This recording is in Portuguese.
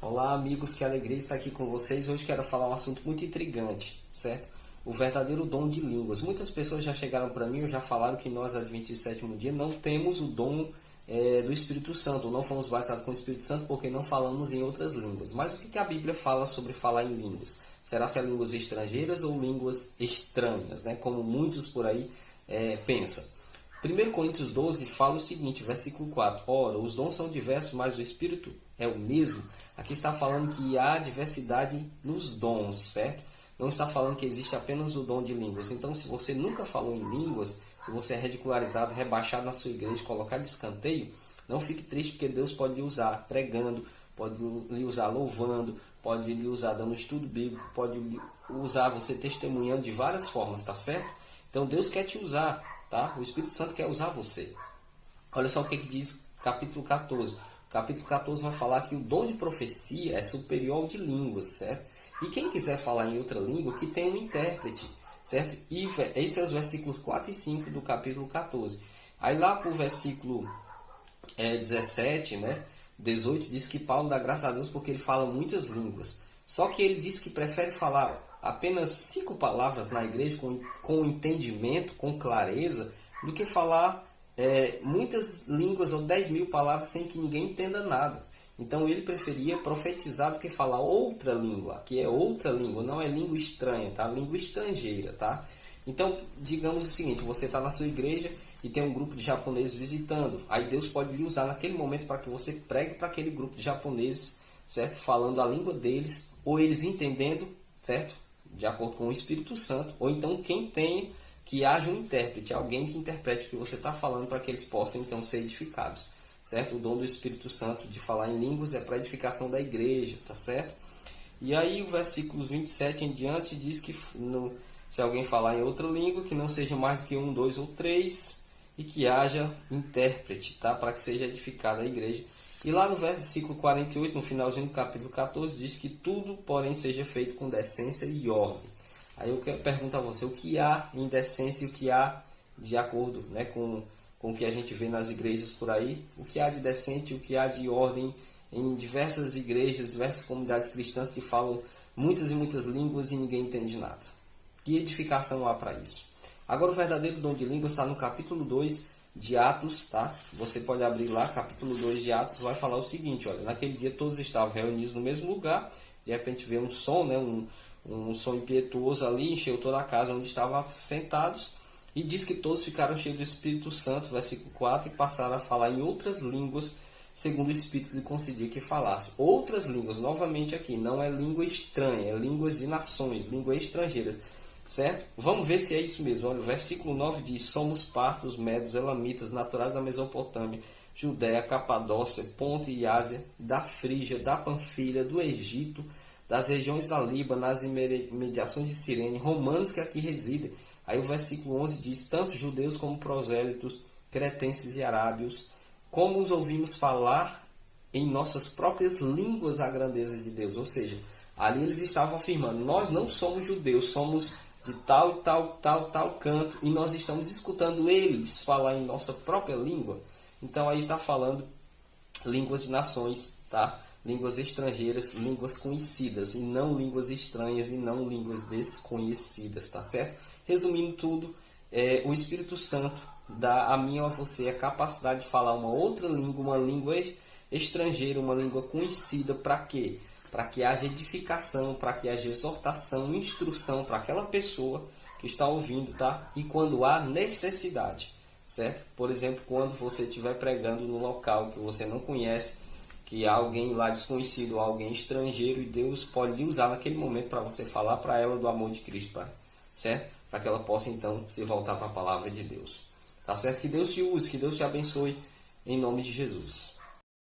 Olá, amigos, que alegria estar aqui com vocês. Hoje quero falar um assunto muito intrigante, certo? O verdadeiro dom de línguas. Muitas pessoas já chegaram para mim ou já falaram que nós, Adventistas do Sétimo Dia, não temos o dom do Espírito Santo, ou não fomos batizados com o Espírito Santo porque não falamos em outras línguas. Mas o que a Bíblia fala sobre falar em línguas? Será se é línguas estrangeiras ou línguas estranhas, né? Como muitos por aí pensam. 1 Coríntios 12 fala o seguinte, versículo 4. Ora, os dons são diversos, mas o Espírito é o mesmo. Aqui está falando que há diversidade nos dons, certo? Não está falando que existe apenas o dom de línguas. Então, se você nunca falou em línguas, se você é ridicularizado, rebaixado na sua igreja, colocado de escanteio, não fique triste, porque Deus pode lhe usar pregando, pode lhe usar louvando, pode lhe usar dando estudo bíblico, pode lhe usar você testemunhando de várias formas, tá certo? Então, Deus quer te usar, tá? O Espírito Santo quer usar você. Olha só o que diz capítulo 14. O capítulo 14 vai falar que o dom de profecia é superior ao de línguas, certo? E quem quiser falar em outra língua, que tenha um intérprete, certo? E esses são os versículos 4 e 5 do capítulo 14. Aí lá para o versículo 17, né? 18, diz que Paulo dá graças a Deus porque ele fala muitas línguas. Só que ele diz que prefere falar apenas 5 palavras na igreja com entendimento, com clareza, do que falar muitas línguas ou 10.000 palavras sem que ninguém entenda nada. Então ele preferia profetizar do que falar outra língua, que é outra língua, não é língua estranha, tá? Língua estrangeira, tá? Então, digamos o seguinte, você está na sua igreja e tem um grupo de japoneses visitando. Aí Deus pode lhe usar naquele momento para que você pregue para aquele grupo de japoneses, certo? Falando a língua deles, ou eles entendendo, certo? De acordo com o Espírito Santo, ou então quem tem que haja um intérprete, alguém que interprete o que você está falando para que eles possam então ser edificados, certo? O dom do Espírito Santo de falar em línguas é para a edificação da igreja, tá certo? E aí o versículo 27 em diante diz que se alguém falar em outra língua, que não seja mais do que 1, 2 ou 3, e que haja intérprete, tá? Para que seja edificada a igreja. E lá no versículo 48, no finalzinho do capítulo 14, diz que tudo, porém, seja feito com decência e ordem. Aí eu quero perguntar a você, o que há em decência e o que há de acordo, né, com o que a gente vê nas igrejas por aí? O que há de decente e o que há de ordem em diversas igrejas, diversas comunidades cristãs que falam muitas e muitas línguas e ninguém entende nada? Que edificação há para isso? Agora o verdadeiro dom de línguas está no capítulo 2 de Atos, tá? Você pode abrir lá, capítulo 2 de Atos, vai falar o seguinte, olha, naquele dia todos estavam reunidos no mesmo lugar, de repente veio um som, né, um som impetuoso ali, encheu toda a casa onde estavam sentados, e diz que todos ficaram cheios do Espírito Santo, versículo 4, e passaram a falar em outras línguas, segundo o Espírito lhe concedia que falasse. Outras línguas, novamente aqui, não é língua estranha, é línguas de nações, línguas estrangeiras, certo? Vamos ver se é isso mesmo. Olha, o versículo 9 diz, somos partos, medos, elamitas, naturais da Mesopotâmia, Judéia, Capadócia, Ponto e Ásia, da Frígia, da Panfilha, do Egito, das regiões da Líbano, nas imediações de Cirene, romanos que aqui residem. Aí o versículo 11 diz, tanto judeus como prosélitos, cretenses e arábios, como os ouvimos falar em nossas próprias línguas a grandeza de Deus. Ou seja, ali eles estavam afirmando, nós não somos judeus, somos de tal, tal, tal, tal canto, e nós estamos escutando eles falar em nossa própria língua. Então aí está falando línguas de nações, tá? Línguas estrangeiras, línguas conhecidas, e não línguas estranhas, e não línguas desconhecidas, tá certo? Resumindo tudo, o Espírito Santo dá a mim ou a você a capacidade de falar uma outra língua, uma língua estrangeira, uma língua conhecida, para quê? Para que haja edificação, para que haja exortação, instrução para aquela pessoa que está ouvindo, tá? E quando há necessidade, certo? Por exemplo, quando você estiver pregando no local que você não conhece, que há alguém lá desconhecido, alguém estrangeiro, e Deus pode lhe usar naquele momento para você falar para ela do amor de Cristo, certo? Para que ela possa então se voltar para a palavra de Deus. Tá certo? Que Deus te use, que Deus te abençoe, em nome de Jesus.